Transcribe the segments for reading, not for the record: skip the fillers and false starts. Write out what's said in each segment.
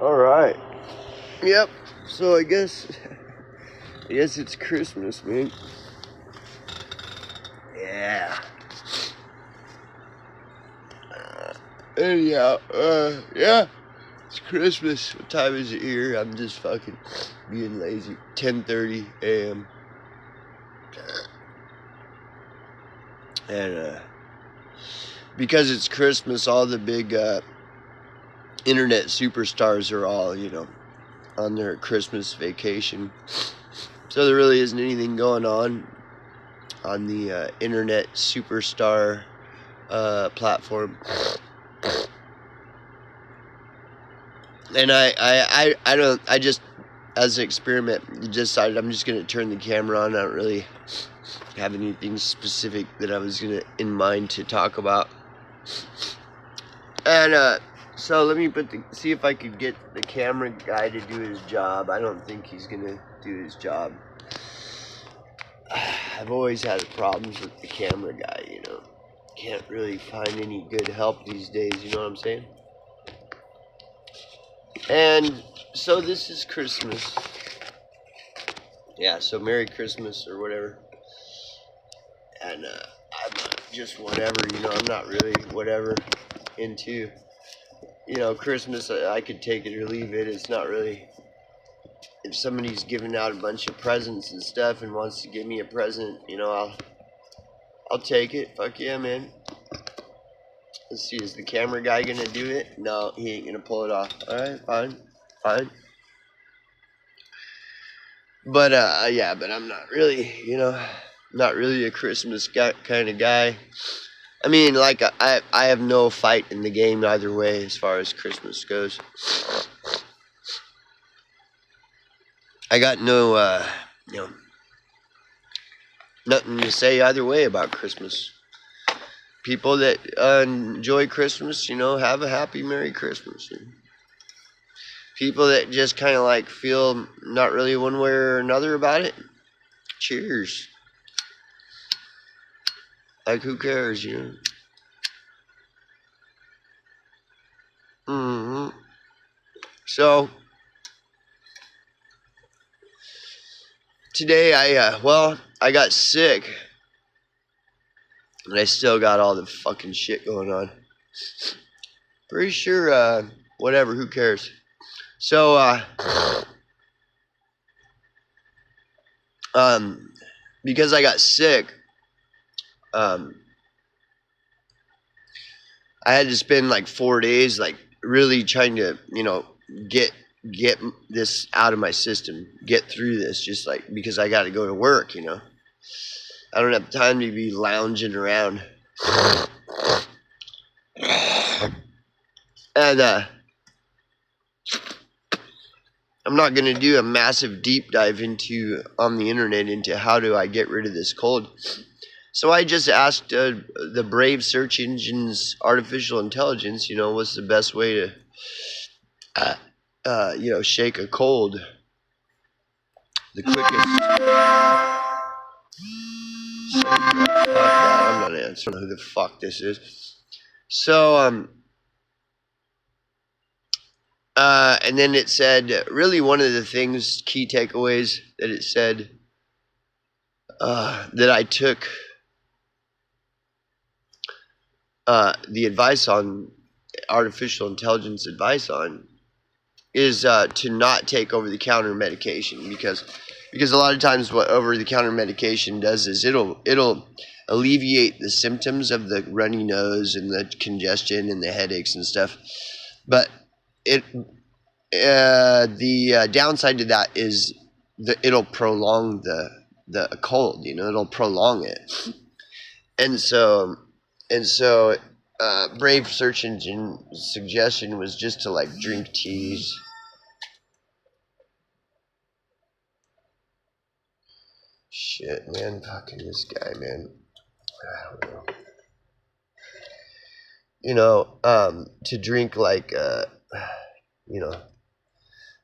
Alright. Yep. So I guess it's Christmas, man. Yeah. Anyhow, yeah. It's Christmas. What time is it here? I'm just fucking being lazy. 10:30 a.m. And because it's Christmas, all the big internet superstars are all, on their Christmas vacation. So there really isn't anything going on the internet superstar platform. And I just, as an experiment, decided I'm just going to turn the camera on. I don't really have anything specific that I was in mind to talk about. And so let me see if I could get the camera guy to do his job. I don't think he's going to do his job. I've always had problems with the camera guy, Can't really find any good help these days, you know what I'm saying? And so this is Christmas. Yeah, so Merry Christmas or whatever. And I'm just whatever, I'm not really whatever into, Christmas. I could take it or leave it. It's not really, if somebody's giving out a bunch of presents and stuff and wants to give me a present, I'll take it. Fuck yeah, man. Let's see, is the camera guy gonna do it? No, he ain't gonna pull it off. Alright, fine. But yeah, but I'm not really, not really a Christmas kind of guy. I mean, like, I have no fight in the game either way as far as Christmas goes. I got no, nothing to say either way about Christmas. People that enjoy Christmas, have a happy Merry Christmas. People that just kind of like feel not really one way or another about it, cheers. Like, who cares, So today I got sick, and I still got all the fucking shit going on. Pretty sure, whatever, who cares? So, because I got sick, I had to spend like 4 days, like, really trying to, get this out of my system, get through this, just like, because I got to go to work, I don't have time to be lounging around. And I'm not going to do a massive deep dive on the internet into how do I get rid of this cold. So I just asked the brave search engine's artificial intelligence, what's the best way to, shake a cold the quickest. So, I'm not answering who the fuck this is. So, and then it said, really one of the things, key takeaways that it said, that I took the advice on, artificial intelligence advice on, is to not take over-the-counter medication, because a lot of times what over-the-counter medication does is it'll alleviate the symptoms of the runny nose and the congestion and the headaches and stuff, but the downside to that is that it'll prolong the cold, it'll prolong it. And so brave search engine suggestion was just to like drink teas. Shit, man, fucking this guy, man. I don't know. To drink like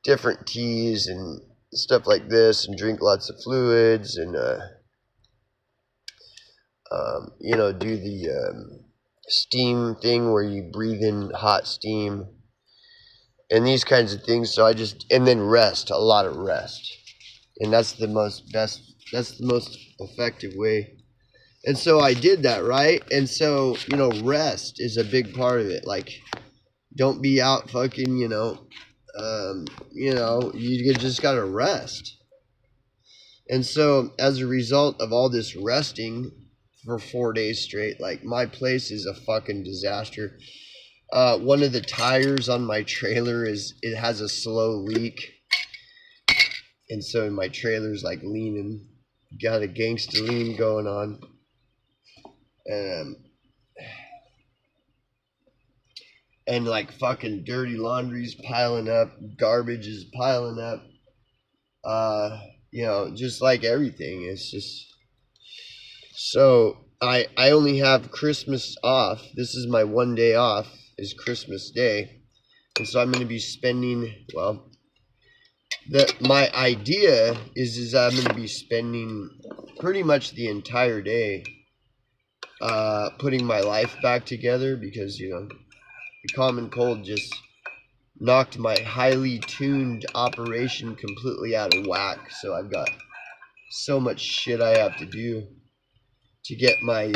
different teas and stuff like this, and drink lots of fluids, and do the steam thing where you breathe in hot steam, and these kinds of things. So and then rest, a lot of rest. And that's the most effective way. And so I did that, right? And so, rest is a big part of it. Like, don't be out fucking, you just gotta rest. And so, as a result of all this resting for 4 days straight, like, my place is a fucking disaster. One of the tires on my trailer it has a slow leak. And so my trailer's like leaning, got a gangster lean going on. And like fucking dirty laundry's piling up, garbage is piling up. Just like everything. It's just so I only have Christmas off. This is my one day off, is Christmas Day. And so I'm gonna be spending, well, my idea is I'm going to be spending pretty much the entire day putting my life back together, because the common cold just knocked my highly tuned operation completely out of whack. So I've got so much shit I have to do to get my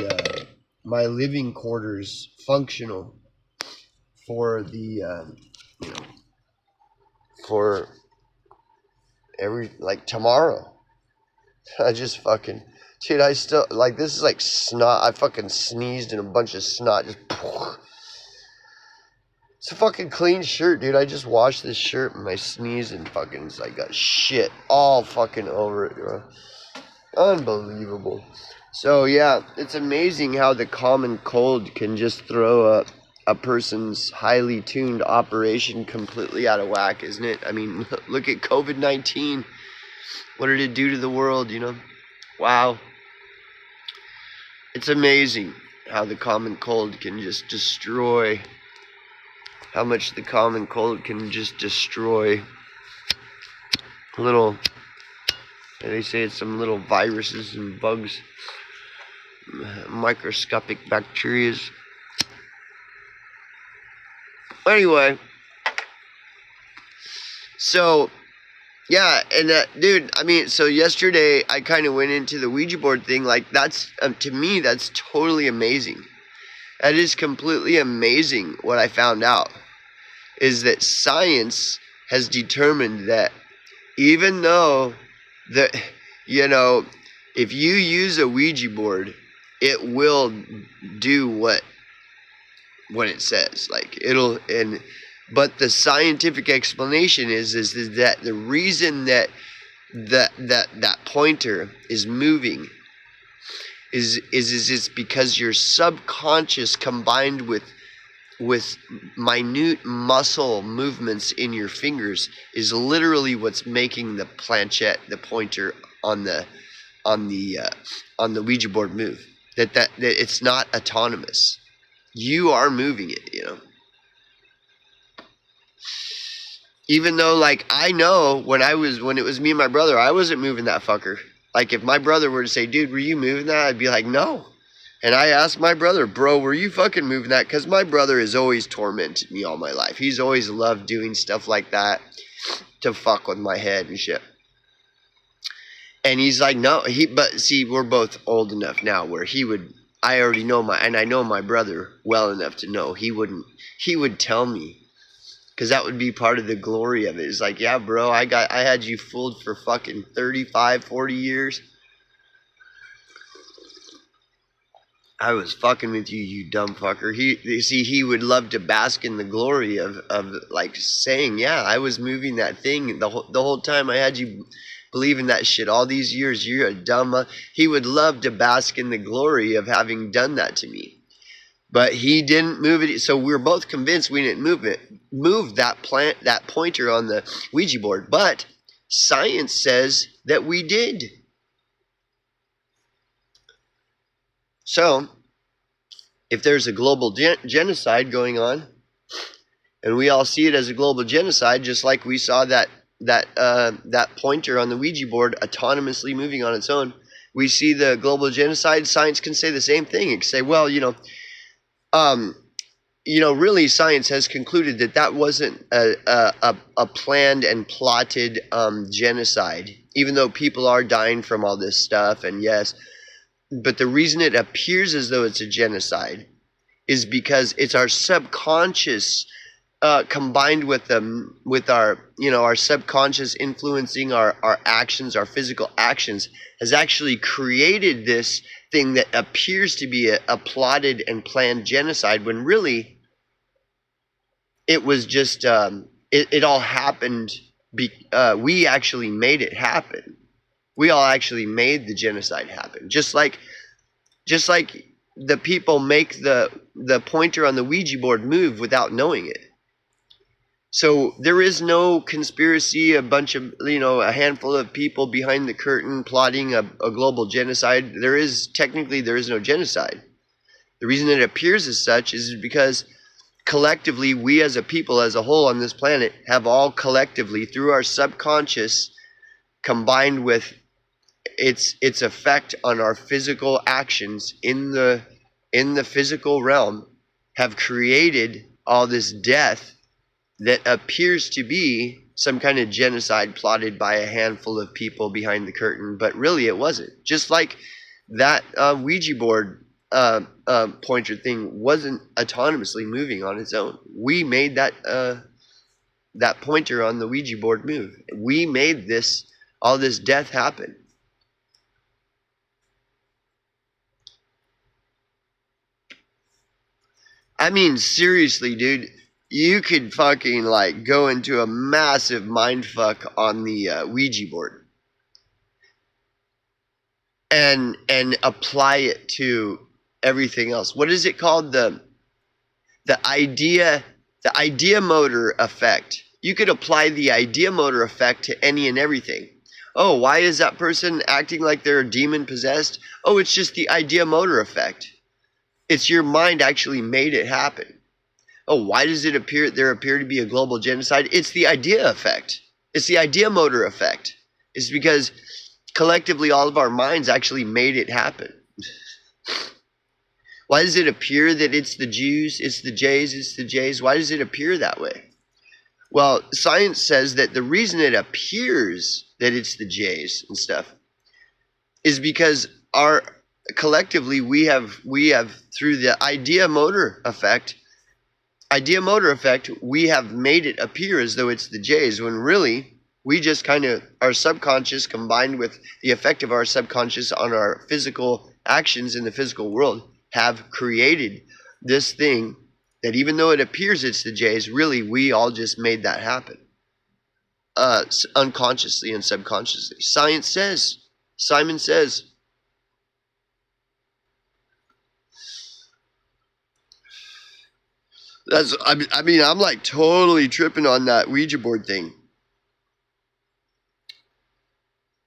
my living quarters functional for the for tomorrow. I just fucking, dude, I still, like, this is like snot. I fucking sneezed and a bunch of snot just, it's a fucking clean shirt, dude. I just washed this shirt and I sneezed and fucking, it's like got shit all fucking over it, bro. Unbelievable. So yeah, it's amazing how the common cold can just throw a person's highly tuned operation completely out of whack, isn't it? I mean, look at COVID-19. What did it do to the world, Wow. It's amazing how the common cold can just destroy, how much the common cold can just destroy little, they say it's some little viruses and bugs, microscopic bacteria. Anyway, so yeah, and dude, I mean, so yesterday I kind of went into the Ouija board thing. Like, that's to me, that's totally amazing. That is completely amazing. What I found out is that science has determined that even though that if you use a Ouija board, it will do what it says. Like, but the scientific explanation is that the reason that pointer is moving is it's because your subconscious, combined with minute muscle movements in your fingers, is literally what's making the planchette, the pointer on the Ouija board move. That it's not autonomous. You are moving it, Even though, like, I know when it was me and my brother, I wasn't moving that fucker. Like, if my brother were to say, dude, were you moving that? I'd be like, no. And I asked my brother, bro, were you fucking moving that? Because my brother has always tormented me all my life. He's always loved doing stuff like that to fuck with my head and shit. And he's like, no. But see, we're both old enough now where I already know I know my brother well enough to know he would tell me. Because that would be part of the glory of it. It's like, yeah, bro, I had you fooled for fucking 35, 40 years. I was fucking with you, you dumb fucker. He would love to bask in the glory of like saying, yeah, I was moving that thing the whole time I had you believing that shit all these years. You're a dumb. He would love to bask in the glory of having done that to me. But he didn't move it, so we were both convinced we didn't move that pointer on the Ouija board. But science says that we did. So, if there's a global genocide going on, and we all see it as a global genocide, just like we saw that pointer on the Ouija board autonomously moving on its own, we see the global genocide. Science can say the same thing. It can say, well, really science has concluded that that wasn't a planned and plotted genocide, even though people are dying from all this stuff, and yes, but the reason it appears as though it's a genocide is because it's our subconscious combined with our subconscious influencing our actions, our physical actions, has actually created this thing that appears to be a plotted and planned genocide, when really it was just it all happened. We actually made it happen. We all actually made the genocide happen. Just like the people make the pointer on the Ouija board move without knowing it. So there is no conspiracy, a bunch of, a handful of people behind the curtain plotting a global genocide. There is no genocide. The reason it appears as such is because collectively, we as a people, as a whole on this planet, have all collectively, through our subconscious, combined with its effect on our physical actions in the physical realm, have created all this death that appears to be some kind of genocide plotted by a handful of people behind the curtain, but really it wasn't. Just like that Ouija board pointer thing wasn't autonomously moving on its own. We made that pointer on the Ouija board move. We made all this death happen. I mean, seriously, dude, you could fucking go into a massive mindfuck on the Ouija board and apply it to everything else. What is it called? The ideamotor effect. You could apply the ideamotor effect to any and everything. Oh, why is that person acting like they're demon possessed? Oh, it's just the ideamotor effect. It's your mind actually made it happen. Oh, why does there appear to be a global genocide? It's the idea effect. It's the ideamotor effect. It's because collectively all of our minds actually made it happen. Why does it appear that it's the Jews, it's the Jays, it's the Jays? Why does it appear that way? Well, science says that the reason it appears that it's the Jays and stuff is because collectively we have through the ideamotor effect, we have made it appear as though it's the Jays, when really we just kind of, our subconscious combined with the effect of our subconscious on our physical actions in the physical world have created this thing that, even though it appears it's the Jays, really we all just made that happen. Unconsciously and subconsciously. Simon says. I'm like totally tripping on that Ouija board thing.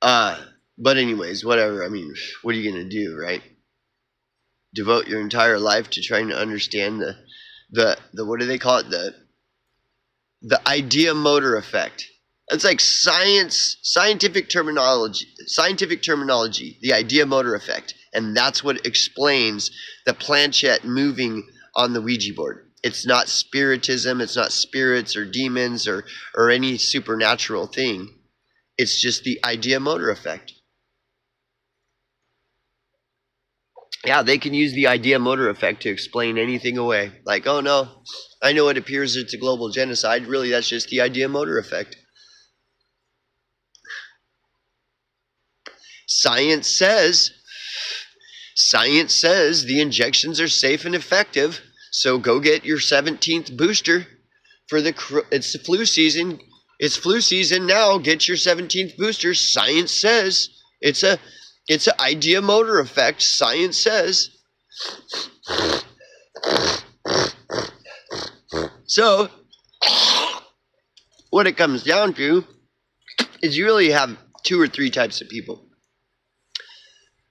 But anyways, whatever. I mean, what are you gonna do, right? Devote your entire life to trying to understand the what do they call it? The ideamotor effect. It's like scientific terminology, the ideamotor effect. And that's what explains the planchette moving on the Ouija board. It's not spiritism, it's not spirits or demons or any supernatural thing. It's just the ideamotor effect. Yeah, they can use the ideamotor effect to explain anything away. Like, oh no, I know it appears it's a global genocide. Really, that's just the ideamotor effect. Science says the injections are safe and effective. So go get your 17th booster for it's the flu season. It's flu season now. Get your 17th booster. Science says it's an ideamotor effect. Science says. So what it comes down to is you really have 2 or 3 types of people.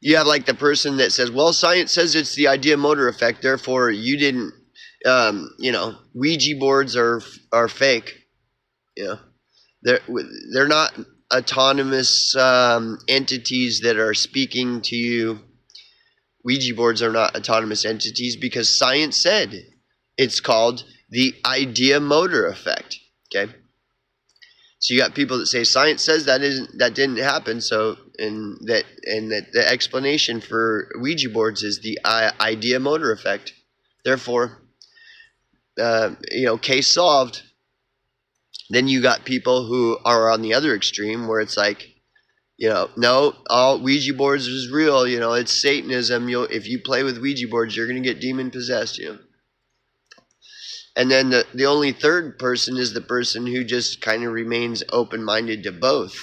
You have like the person that says, well, science says it's the ideamotor effect, therefore you didn't, Ouija boards are fake. They're not autonomous entities that are speaking to you. Ouija boards are not autonomous entities because science said It's called the ideamotor effect. Okay, so you got people that say science says that didn't happen. So that the explanation for Ouija boards is the ideamotor effect. Therefore, case solved. Then you got people who are on the other extreme where it's like, no, all Ouija boards is real. It's Satanism. If you play with Ouija boards, you're gonna get demon possessed. And then the only third person is the person who just kind of remains open-minded to both.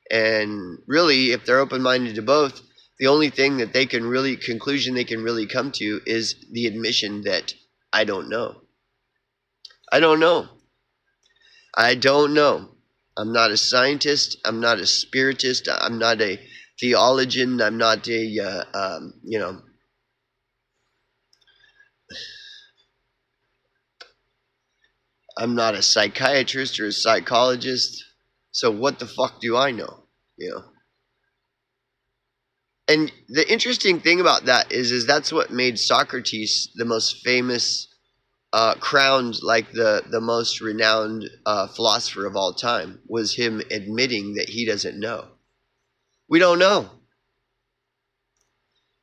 And really, if they're open-minded to both, the only thing that conclusion they can really come to is the admission that I don't know. I don't know. I don't know. I'm not a scientist. I'm not a spiritist. I'm not a theologian. I'm not I'm not a psychiatrist or a psychologist. So what the fuck do I know? And the interesting thing about that is that's what made Socrates the most famous, crowned like the most renowned philosopher of all time, was him admitting that he doesn't know. We don't know.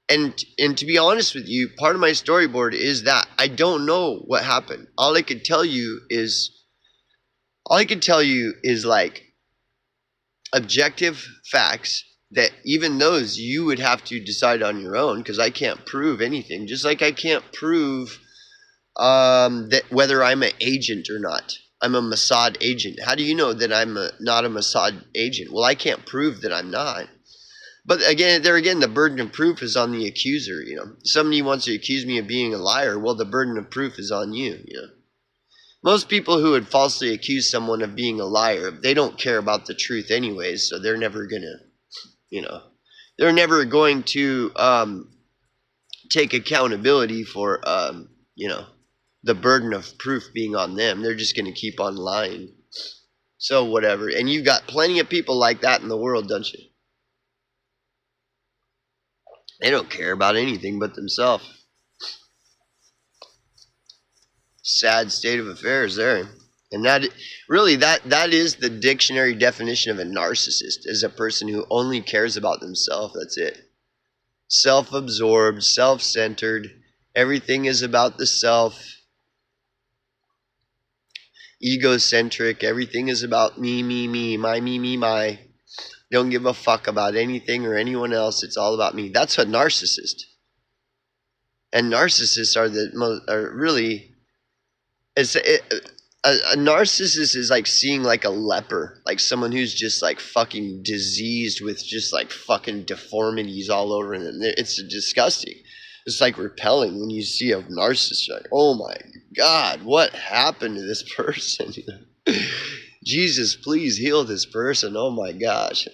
And to be honest with you, part of my storyboard is that I don't know what happened. All I can tell you is like objective facts that even those you would have to decide on your own, because I can't prove anything. Just like I can't prove that whether I'm an agent or not. I'm a Mossad agent. How do you know that I'm not a Mossad agent? Well, I can't prove that I'm not. But again, the burden of proof is on the accuser. Somebody wants to accuse me of being a liar. Well, the burden of proof is on you. Most people who would falsely accuse someone of being a liar, they don't care about the truth anyways, so they're never gonna, they're never going to take accountability for, the burden of proof being on them. They're just gonna keep on lying. So whatever. And you've got plenty of people like that in the world, don't you? They don't care about anything but themselves. Sad state of affairs there. And that is the dictionary definition of a narcissist, is a person who only cares about themselves. That's it. Self-absorbed, self-centered. Everything is about the self. Egocentric. Everything is about me, my. Don't give a fuck about anything or anyone else. It's all about me. That's a narcissist. And narcissists are really. A narcissist is like seeing like a leper, like someone who's just like fucking diseased with just like fucking deformities all over them. It's disgusting. It's like repelling when you see a narcissist. You're like, oh my God, what happened to this person? Jesus, please heal this person. Oh my gosh.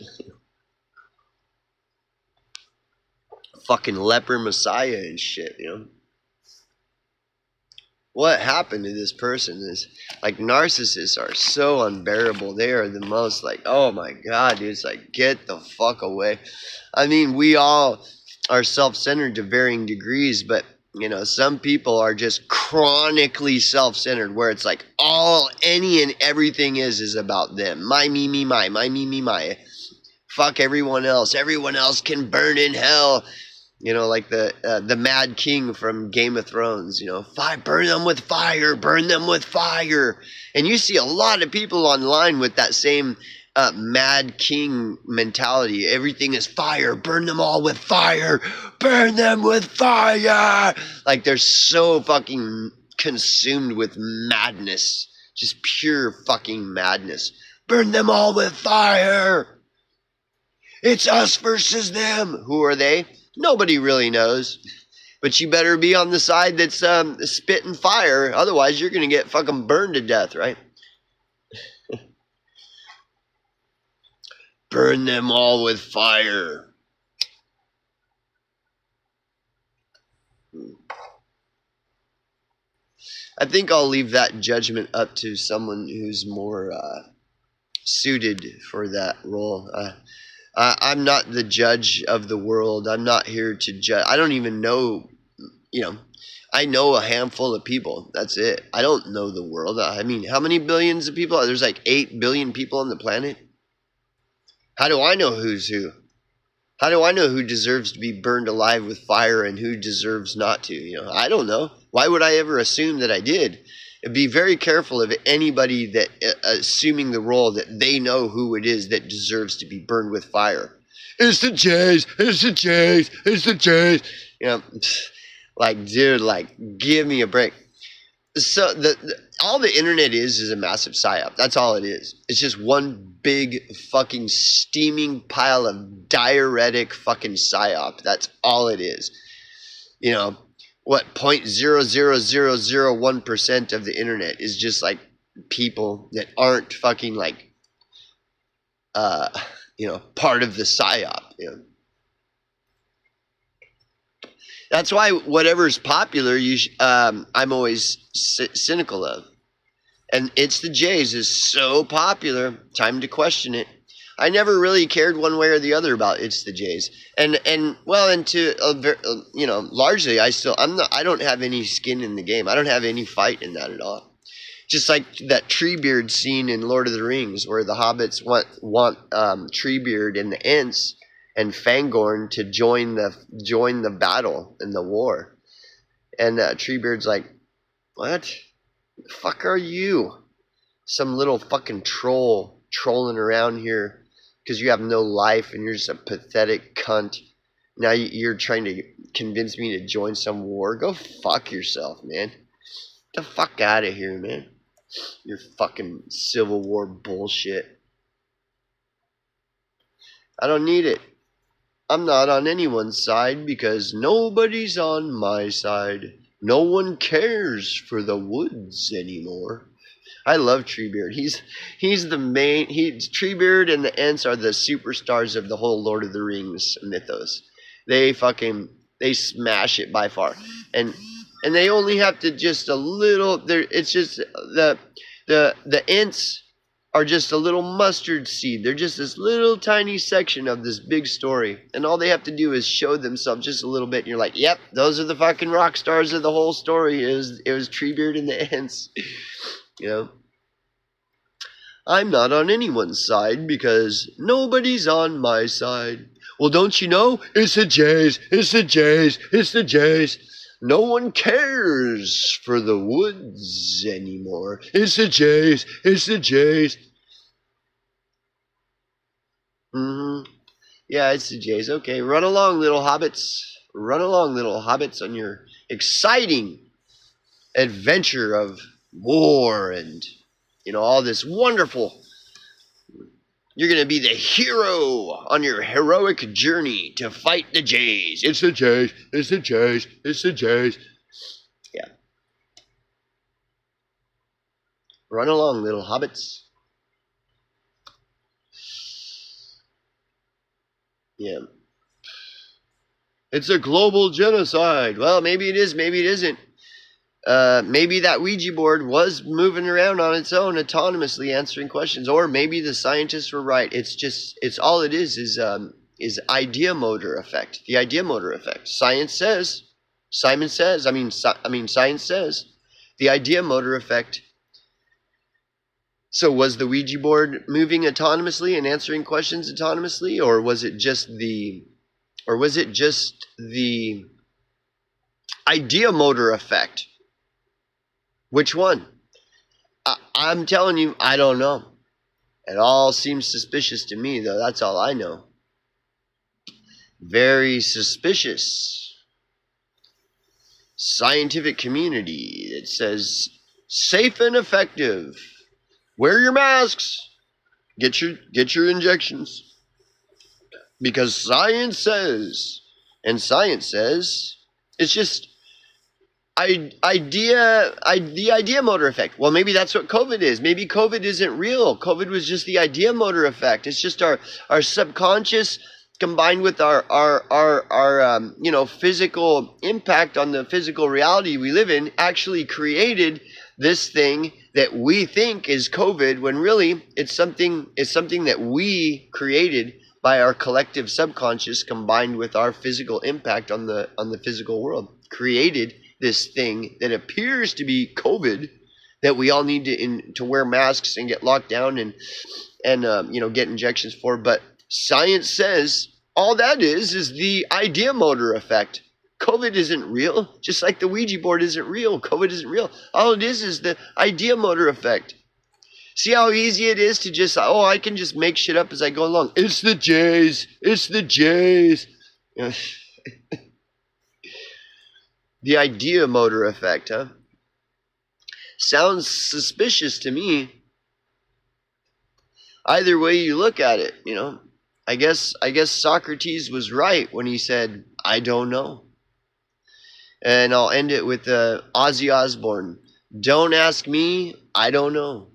Fucking leper messiah and shit, What happened to this person is like narcissists are so unbearable. They are the most like, oh my God, dude, it's like, get the fuck away. I mean, we all are self-centered to varying degrees, but some people are just chronically self-centered, where it's like any and everything is about them. My, me, my. Fuck everyone else. Everyone else can burn in hell. Like the Mad King from Game of Thrones, burn them with fire, burn them with fire. And you see a lot of people online with that same Mad King mentality. Everything is fire, burn them all with fire, burn them with fire. Like they're so fucking consumed with madness, just pure fucking madness. Burn them all with fire. It's us versus them. Who are they? Nobody really knows. But you better be on the side that's spitting fire. Otherwise, you're going to get fucking burned to death, right? Burn them all with fire. I think I'll leave that judgment up to someone who's more suited for that role. I'm not the judge of the world. I'm not here to judge. I don't even know, I know a handful of people. That's it. I don't know the world. I mean, how many billions of people? There's like 8 billion people on the planet. How do I know who's who? How do I know who deserves to be burned alive with fire and who deserves not to? I don't know. Why would I ever assume that I did? Be very careful of anybody that assuming the role that they know who it is that deserves to be burned with fire. It's the Jays. It's the Jays. It's the Jays. Like, dude, give me a break. So all the internet is a massive psyop. That's all it is. It's just one big fucking steaming pile of diuretic fucking psyop. That's all it is. What 0.00001% of the internet is just like people that aren't fucking part of the psyop. That's why whatever's popular, I'm always cynical of. And It's the Jays is so popular, time to question it. I never really cared one way or the other about It's the Jays. Largely I don't have any skin in the game. I don't have any fight in that at all. Just like that Treebeard scene in Lord of the Rings where the hobbits want Treebeard and the Ents and Fangorn to join the battle in the war. And Treebeard's like, what? The fuck are you? Some little fucking trolling around here because you have no life and you're just a pathetic cunt. Now you're trying to convince me to join some war? Go fuck yourself, man. Get the fuck out of here, man. Your fucking Civil War bullshit. I don't need it. I'm not on anyone's side because nobody's on my side. No one cares for the woods anymore. I love Treebeard. He's the main. Treebeard and the Ents are the superstars of the whole Lord of the Rings mythos. They smash it by far, and they only have to just a little. It's just the Ents are just a little mustard seed. They're just this little tiny section of this big story. And all they have to do is show themselves just a little bit. And you're like, yep, those are the fucking rock stars of the whole story. It was Treebeard and the Ents. I'm not on anyone's side because nobody's on my side. Well, don't you know? It's the Jays. It's the Jays. It's the Jays. No one cares for the woods anymore. It's the Jays. It's the Jays. Yeah, it's the Jays. Okay, run along, little hobbits. Run along, little hobbits, on your exciting adventure of war and, all this wonderful. You're going to be the hero on your heroic journey to fight the Jays. It's the Jays. It's the Jays. It's the Jays. Yeah. Run along, little hobbits. Yeah. It's a global genocide. Well, maybe it is, maybe it isn't. Maybe that Ouija board was moving around on its own, autonomously answering questions, or maybe the scientists were right. It's all it is ideamotor effect. The ideamotor effect. Science says the ideamotor effect. So was the Ouija board moving autonomously and answering questions autonomously, or was it just the ideamotor effect? Which one? I'm telling you, I don't know. It all seems suspicious to me, though. That's all I know. Very suspicious. Scientific community that says safe and effective. Wear your masks. Get your injections. Because science says, and science says, it's just the ideamotor effect. Well, maybe that's what COVID is. Maybe COVID isn't real. COVID was just the ideamotor effect. It's just our subconscious combined with our physical impact on the physical reality we live in actually created this thing that we think is COVID, when really it's something that we created by our collective subconscious combined with our physical impact on the physical world. Created this thing that appears to be COVID, that we all need to wear masks and get locked down and get injections for. But science says all that is the ideamotor effect. COVID isn't real, just like the Ouija board isn't real. COVID isn't real. All it is the ideamotor effect. See how easy it is to just, I can just make shit up as I go along. It's the Jays. It's the Jays. The ideamotor effect, huh? Sounds suspicious to me. Either way you look at it, I guess Socrates was right when he said, I don't know. And I'll end it with Ozzy Osbourne. Don't ask me, I don't know.